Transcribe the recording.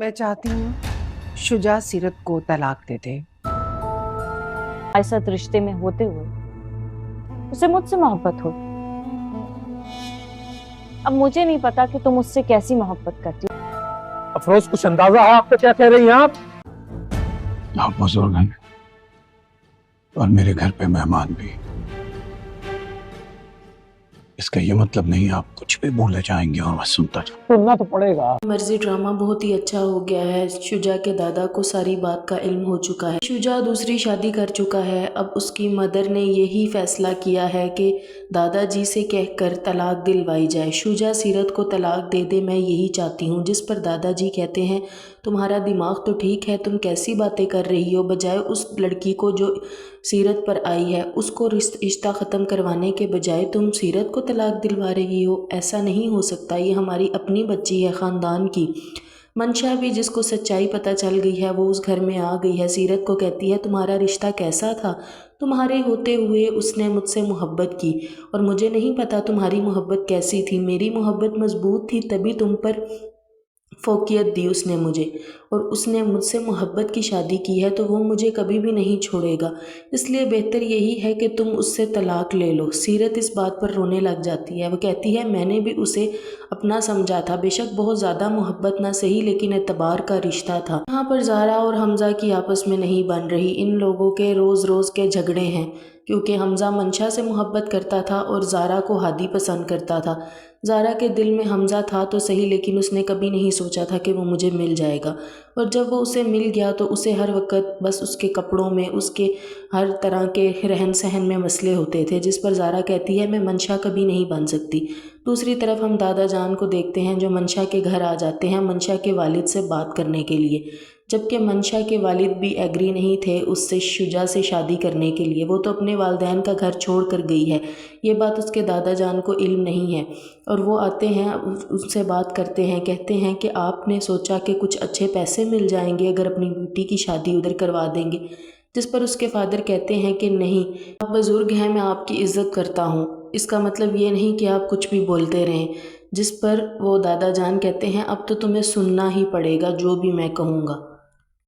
मैं चाहती हूँ शुजा सीरत को तलाक दे दे। ऐसा रिश्ते में होते हुए उसे मुझसे मोहब्बत हो। अब मुझे नहीं पता कि तुम उससे कैसी मोहब्बत करती हो। अफरोज, कुछ अंदाजा है आपको क्या कह रही हैं आप? आप बुजुर्ग हैं और मेरे घर पे मेहमान भी। इसका ये मतलब नहीं आप कुछ भी बोले जाएंगे और मैं सुनता जाऊं। सुनना तो पड़ेगा। मर्जी ड्रामा बहुत ही अच्छा हो गया है। शुजा के दादा को सारी बात का इल्म हो चुका है। शुजा दूसरी शादी कर चुका है। अब उसकी मदर ने यही फैसला किया है कि दादाजी से कहकर तलाक दिलवाई जाए। शुजा सीरत को तलाक दे दे, मैं यही चाहती हूँ। जिस पर दादाजी कहते हैं तुम्हारा दिमाग तो ठीक है, तुम कैसी बातें कर रही हो। बजाय उस लड़की को जो सीरत पर आई है उसको रिश्ता ख़त्म करवाने के बजाय तुम सीरत को तलाक दिलवा रही हो। ऐसा नहीं हो सकता, ये हमारी अपनी बच्ची है ख़ानदान की। मंशा भी, जिसको सच्चाई पता चल गई है, वो उस घर में आ गई है। सीरत को कहती है तुम्हारा रिश्ता कैसा था, तुम्हारे होते हुए उसने मुझसे मोहब्बत की और मुझे नहीं पता तुम्हारी मोहब्बत कैसी थी। मेरी मोहब्बत मजबूत थी तभी तुम पर फोकियत दी उसने मुझे, और उसने मुझसे मोहब्बत की शादी की है तो वो मुझे कभी भी नहीं छोड़ेगा। इसलिए बेहतर यही है कि तुम उससे तलाक ले लो। सीरत इस बात पर रोने लग जाती है। वो कहती है मैंने भी उसे अपना समझा था, बेशक बहुत ज़्यादा मोहब्बत ना सही लेकिन एतबार का रिश्ता था। यहाँ पर ज़ारा और हमज़ा की आपस में नहीं बन रही। इन लोगों के रोज़ रोज़ के झगड़े हैं क्योंकि हमज़ा मंशा से मोहब्बत करता था और ज़ारा को हादी पसंद करता था। ज़ारा के दिल में हमज़ा था तो सही, लेकिन उसने कभी नहीं सोचा था कि वो मुझे मिल जाएगा। और जब वो उसे मिल गया तो उसे हर वक्त बस उसके कपड़ों में, उसके हर तरह के रहन सहन में मसले होते थे, जिस पर ज़ारा कहती है मैं मंशा कभी नहीं बन सकती। दूसरी तरफ हम दादा जान को देखते हैं जो मंशा के घर आ जाते हैं मंशा के वालिद से बात करने के लिए, जबकि मंशा के वालिद भी एग्री नहीं थे उससे शुजा से शादी करने के लिए। वो तो अपने वालिदैन का घर छोड़ कर गई है, ये बात उसके दादा जान को इल्म नहीं है। और वो आते हैं, उससे बात करते हैं, कहते हैं कि आपने सोचा कि कुछ अच्छे पैसे मिल जाएंगे अगर अपनी बेटी की शादी उधर करवा देंगे। जिस पर उसके फादर कहते हैं कि नहीं, आप बुज़ुर्ग हैं, मैं आपकी इज़्ज़त करता हूँ, इसका मतलब ये नहीं कि आप कुछ भी बोलते रहें। जिस पर वो दादा जान कहते हैं अब तो तुम्हें सुनना ही पड़ेगा जो भी मैं कहूँगा।